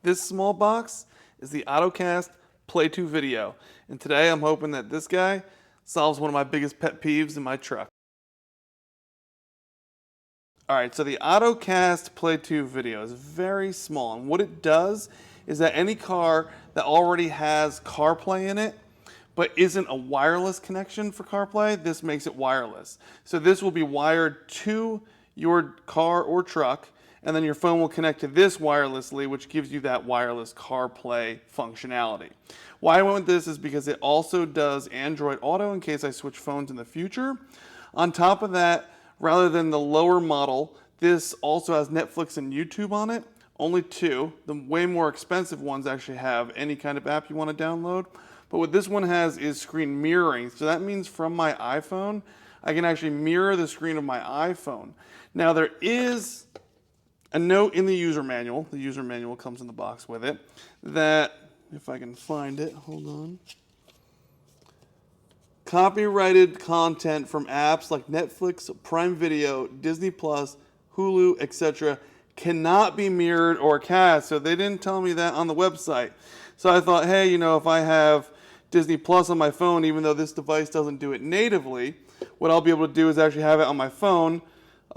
This small box is the Ottocast Play2Video, and today I'm hoping that this guy solves one of my biggest pet peeves in my truck. Alright, so the Ottocast Play2Video is very small, and what it does is that any car that already has CarPlay in it, but isn't a wireless connection for CarPlay, this makes it wireless. So this will be wired to your car or truck, and then your phone will connect to this wirelessly, which gives you that wireless CarPlay functionality. Why I went with this is because it also does Android Auto in case I switch phones in the future. On top of that, rather than the lower model, this also has Netflix and YouTube on it. Only two. The way more expensive ones actually have any kind of app you want to download. But what this one has is screen mirroring. So that means from my iPhone, I can actually mirror the screen of my iPhone. Now there is a note in the user manual comes in the box with it, that, if I can find it, hold on. Copyrighted content from apps like Netflix, Prime Video, Disney Plus, Hulu, etc. cannot be mirrored or cast. So they didn't tell me that on the website. So I thought, hey, if I have Disney Plus on my phone, even though this device doesn't do it natively, what I'll be able to do is actually have it on my phone.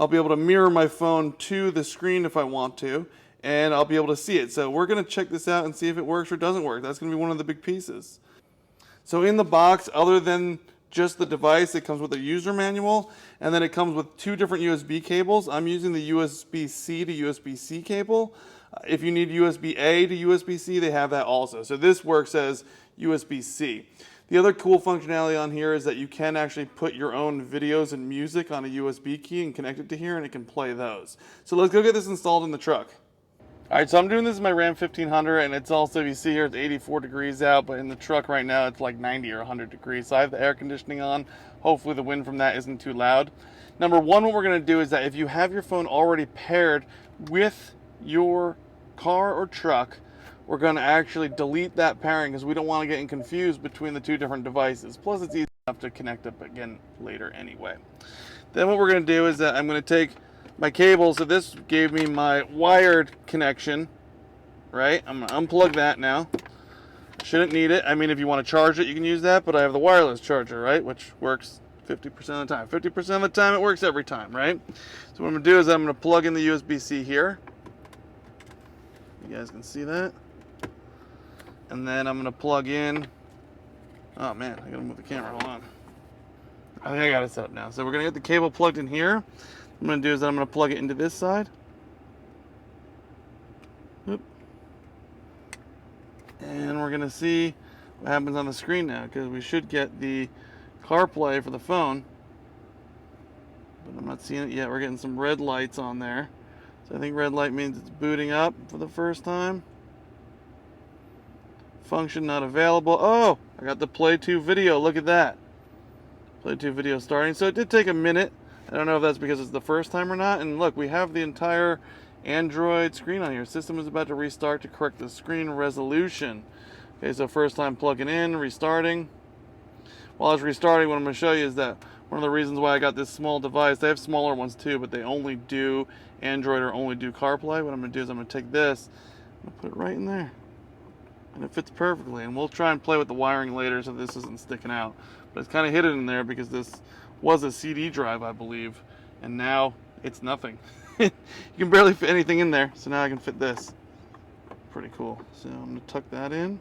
I'll be able to mirror my phone to the screen if I want to, and I'll be able to see it. So we're going to check this out and see if it works or doesn't work. That's going to be one of the big pieces. So in the box, other than just the device, it comes with a user manual, and then it comes with two different USB cables. I'm using the USB-C to USB-C cable. If you need USB-A to USB-C, they have that also. So this works as USB-C. The other cool functionality on here is that you can actually put your own videos and music on a USB key and connect it to here, and it can play those. So let's go get this installed in the truck. Alright, so I'm doing this in my Ram 1500, and it's also, if you see here, it's 84 degrees out, but in the truck right now it's like 90 or 100 degrees. So I have the air conditioning on. Hopefully the wind from that isn't too loud. Number one, what we're going to do is that if you have your phone already paired with your car or truck, we're going to actually delete that pairing because we don't want to get confused between the two different devices. Plus it's easy enough to connect up again later anyway. Then what we're going to do is that I'm going to take my cable. So this gave me my wired connection, right? I'm going to unplug that now. Shouldn't need it. I mean, if you want to charge it, you can use that, but I have the wireless charger, right? Which works 50% of the time. 50% of the time, it works every time, right? So what I'm going to do is I'm going to plug in the USB-C here. You guys can see that. And then I'm going to plug in, oh man, I got to move the camera, hold on. I think I got it set up now. So we're going to get the cable plugged in here. What I'm going to do is I'm going to plug it into this side. Oop. And we're going to see what happens on the screen now, because we should get the CarPlay for the phone. But I'm not seeing it yet. We're getting some red lights on there. So I think red light means it's booting up for the first time. Function not available. Oh, I got the Play2Video. Look at that. Play2Video starting. So it did take a minute. I don't know if that's because it's the first time or not. And look, we have the entire Android screen on here. System is about to restart to correct the screen resolution. Okay, so first time plugging in, restarting. While it's restarting, what I'm going to show you is that one of the reasons why I got this small device, they have smaller ones too, but they only do Android or only do CarPlay. What I'm going to do is I'm going to take this, I'm going to put it right in there. And it fits perfectly, and we'll try and play with the wiring later so this isn't sticking out. But it's kind of hidden in there because this was a CD drive, I believe, and now it's nothing. You can barely fit anything in there, so now I can fit this. Pretty cool. So I'm going to tuck that in.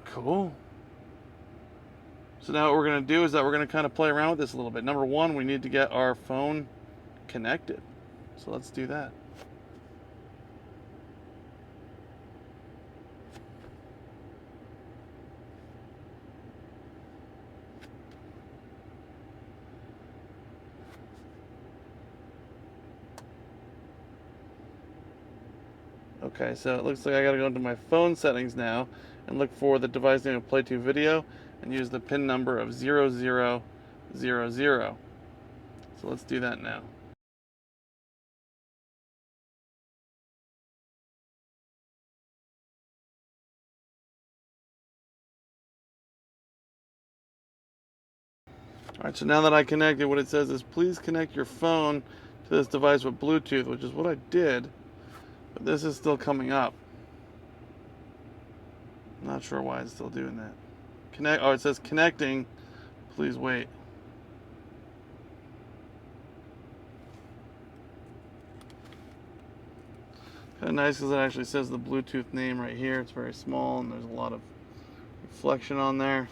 Cool. So now what we're going to do is that we're going to kind of play around with this a little bit. Number one, we need to get our phone connected. So let's do that. Okay, so it looks like I gotta go into my phone settings now and look for the device name of Play2Video and use the pin number of 0000. So let's do that now. Alright, so now that I connected, what it says is please connect your phone to this device with Bluetooth, which is what I did, but this is still coming up. Not sure why it's still doing that. Connect. Oh, it says connecting. Please wait. Kind of nice because it actually says the Bluetooth name right here. It's very small and there's a lot of reflection on there.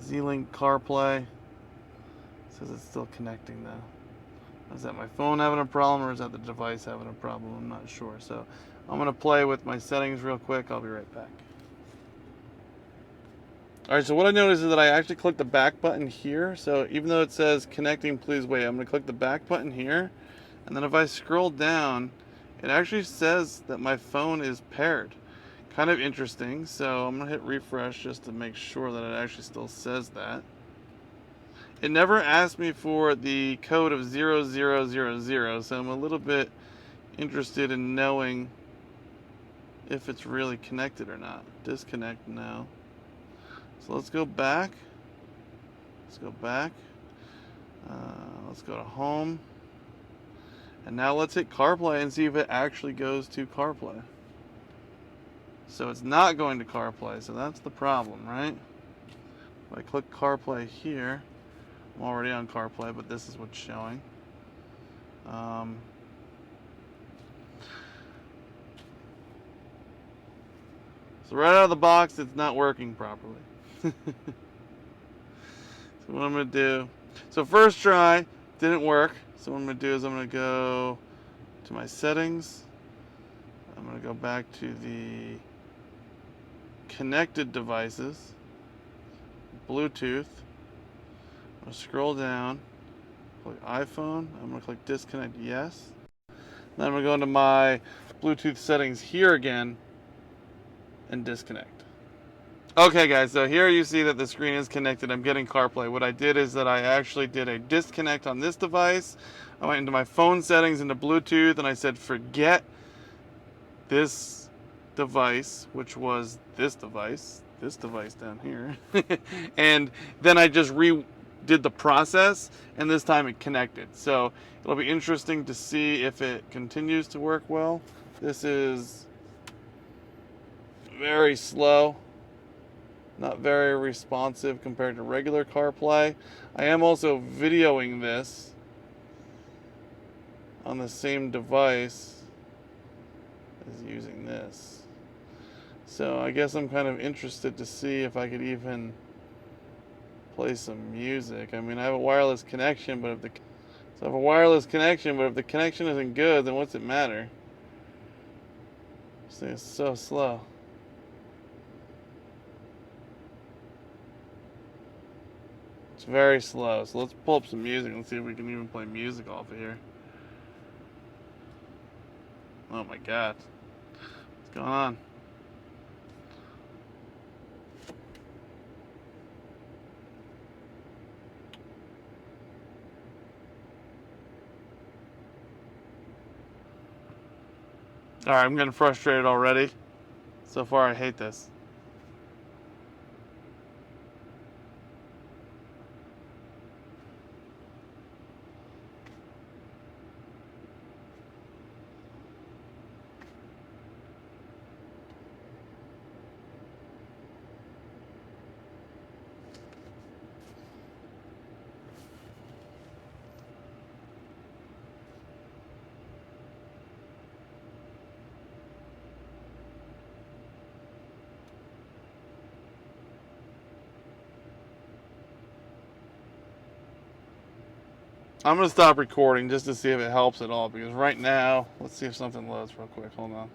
Z-Link CarPlay. It says it's still connecting though. Is that my phone having a problem or is that the device having a problem? I'm not sure. So I'm going to play with my settings real quick. I'll be right back. Alright, so what I noticed is that I actually clicked the back button here. So even though it says connecting, please wait, I'm going to click the back button here. And then if I scroll down, it actually says that my phone is paired. Kind of interesting. So I'm going to hit refresh just to make sure that it actually still says that. It never asked me for the code of 0000, so I'm a little bit interested in knowing if it's really connected or not. Disconnect now. So let's go back. Let's go back. Let's go to home. And now let's hit CarPlay and see if it actually goes to CarPlay. So it's not going to CarPlay, so that's the problem, right? If I click CarPlay here, I'm already on CarPlay, but this is what's showing. So right out of the box, it's not working properly. So what I'm going to do, so first try, didn't work. So what I'm going to do is I'm going to go to my settings. I'm going to go back to the connected devices, Bluetooth. I'm going to scroll down, click iPhone. I'm going to click disconnect, yes. Then I'm going to go into my Bluetooth settings here again and disconnect. Okay guys, so here you see that the screen is connected. I'm getting CarPlay. What I did is that I actually did a disconnect on this device. I went into my phone settings into Bluetooth and I said forget this device, which was this device down here. And then I just redid the process and this time it connected. So it'll be interesting to see if it continues to work well. This is very slow. Not very responsive compared to regular CarPlay. I am also videoing this on the same device as using this. So I guess I'm kind of interested to see if I could even play some music. I mean, I have a wireless connection, but if the connection isn't good, then what's it matter? This thing is so slow. It's very slow, so let's pull up some music and see if we can even play music off of here. Oh my god. What's going on? Alright, I'm getting frustrated already. So far, I hate this. I'm going to stop recording just to see if it helps at all, because right now, let's see if something loads real quick. Hold on.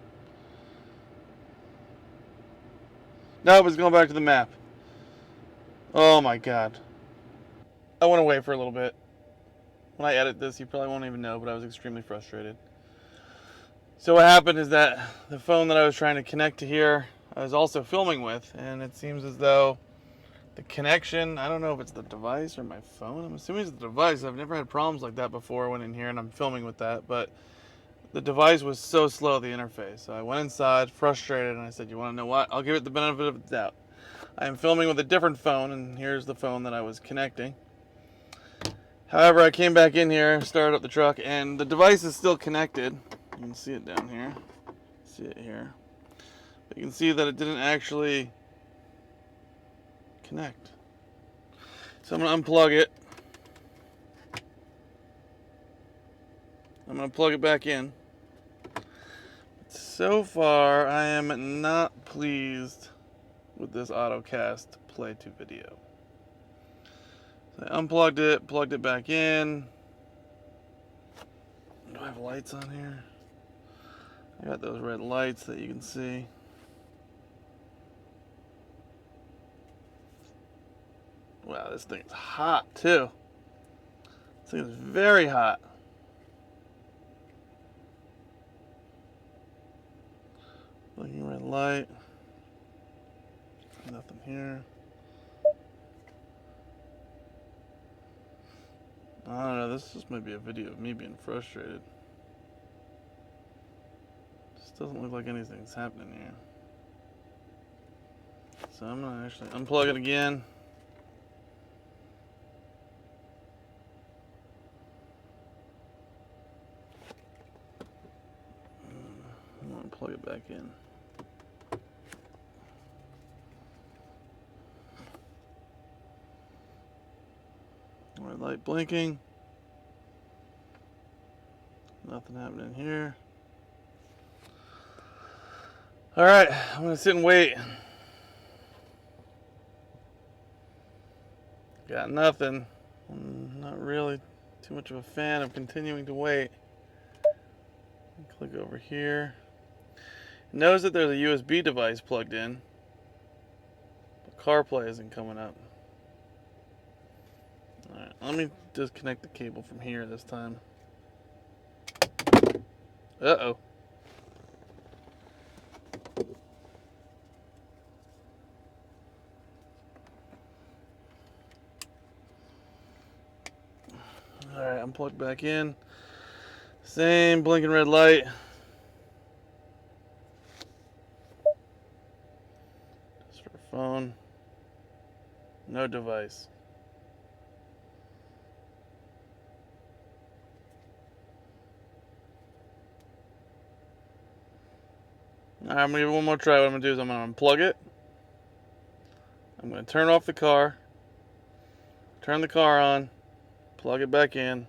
Nope, it's going back to the map. Oh my god. I went away for a little bit. When I edit this, you probably won't even know, but I was extremely frustrated. So what happened is that the phone that I was trying to connect to here, I was also filming with, and it seems as though the connection, I don't know if it's the device or my phone. I'm assuming it's the device. I've never had problems like that before. I went in here and I'm filming with that, but the device was so slow, the interface. So I went inside, frustrated, and I said, you want to know what? I'll give it the benefit of the doubt. I am filming with a different phone, and here's the phone that I was connecting. However, I came back in here, started up the truck, and the device is still connected. You can see it down here. See it here. But you can see that it didn't actually connect. So I'm going to unplug it. I'm going to plug it back in. So far, I am not pleased with this Ottocast Play2Video. So I unplugged it, plugged it back in. Do I have lights on here? I got those red lights that you can see. Wow, this thing is hot too. This thing is very hot. Blinking red light. Nothing here. I don't know, this just might be a video of me being frustrated. Just doesn't look like anything's happening here. So I'm gonna actually unplug it again. I'm gonna plug it back in. Red light blinking. Nothing happening here. Alright, I'm gonna sit and wait. Got nothing. I'm not really too much of a fan of continuing to wait. Click over here. Notice that there's a USB device plugged in, but CarPlay isn't coming up. Alright, let me disconnect the cable from here this time. Uh-oh. Alright, I'm plugged back in. Same blinking red light. Just for phone. No device. Alright, I'm going to give it one more try. What I'm going to do is I'm going to unplug it. I'm going to turn off the car. Turn the car on. Plug it back in.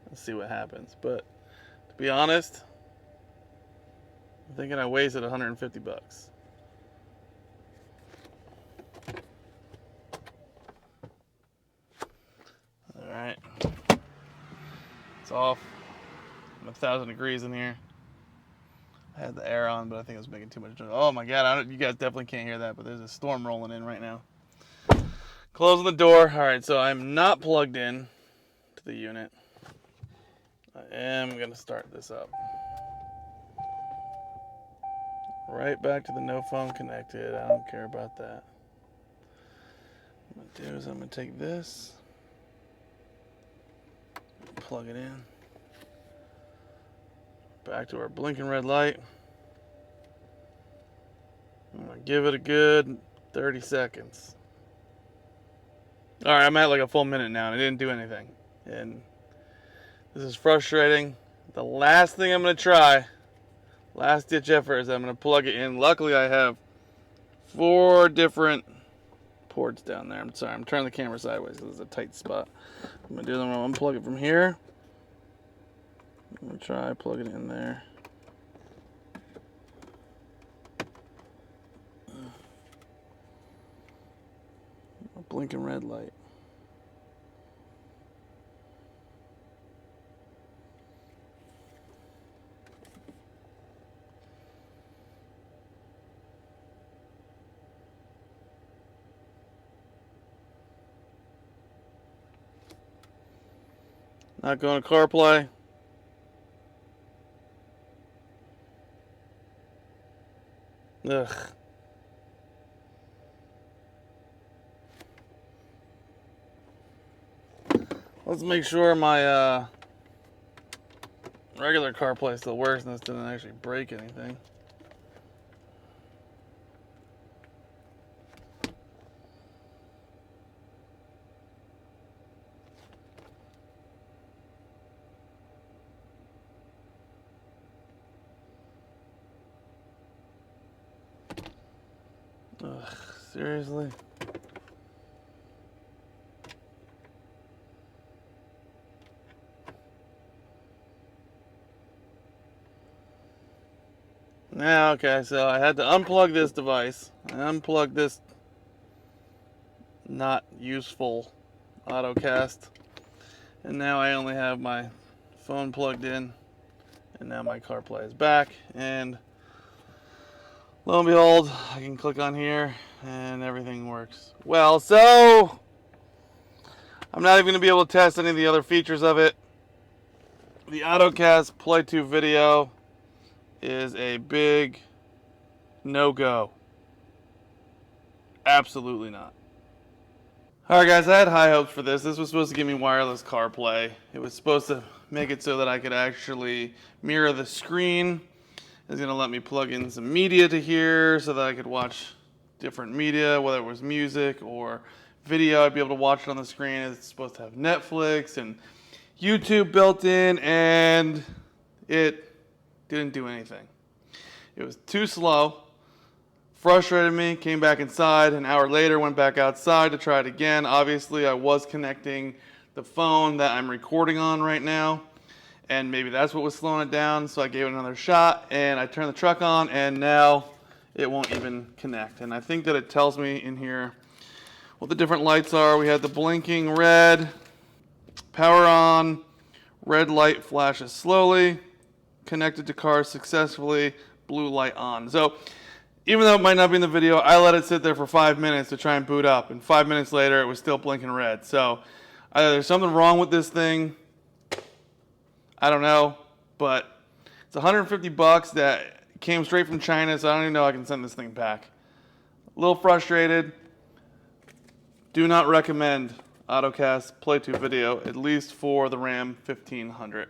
And see what happens. But to be honest, I'm thinking I wasted 150 bucks. Alright. It's off. I'm 1,000 degrees in here. I had the air on, but I think it was making too much noise. Oh my god, you guys definitely can't hear that, but there's a storm rolling in right now. Closing the door. Alright, so I'm not plugged in to the unit. I am going to start this up. Right back to the no phone connected. I don't care about that. What I'm going to do is I'm going to take this, plug it in. Back to our blinking red light. I'm going to give it a good 30 seconds. Alright, I'm at like a full minute now and it didn't do anything. And this is frustrating. The last thing I'm going to try, last ditch effort, is I'm going to plug it in. Luckily I have 4 different ports down there. I'm sorry, I'm turning the camera sideways because it's a tight spot. I'm going to do is I'm going to unplug it from here. I'm going to try plugging it in there. A blinking red light. Not going to CarPlay. Ugh. Let's make sure my regular CarPlay still works and this didn't actually break anything. Ugh, seriously? Now, okay, so I had to unplug this device, unplug this not useful Ottocast, and now I only have my phone plugged in, and now my CarPlay is back, and lo and behold, I can click on here, and everything works well. So, I'm not even going to be able to test any of the other features of it. The Ottocast Play2Video is a big no-go. Absolutely not. Alright guys, I had high hopes for this. This was supposed to give me wireless CarPlay. It was supposed to make it so that I could actually mirror the screen. It's going to let me plug in some media to here so that I could watch different media, whether it was music or video. I'd be able to watch it on the screen. It's supposed to have Netflix and YouTube built in, and it didn't do anything. It was too slow, frustrated me, came back inside. An hour later, went back outside to try it again. Obviously, I was connecting the phone that I'm recording on right now, and maybe that's what was slowing it down, so I gave it another shot, and I turned the truck on, and now it won't even connect. And I think that it tells me in here what the different lights are. We had the blinking red, power on, red light flashes slowly, connected to car successfully, blue light on. So even though it might not be in the video, I let it sit there for 5 minutes to try and boot up, and 5 minutes later it was still blinking red. So either there's something wrong with this thing, I don't know, but it's 150 bucks that came straight from China, so I don't even know I can send this thing back. A little frustrated. Do not recommend Ottocast Play2Video, at least for the Ram 1500.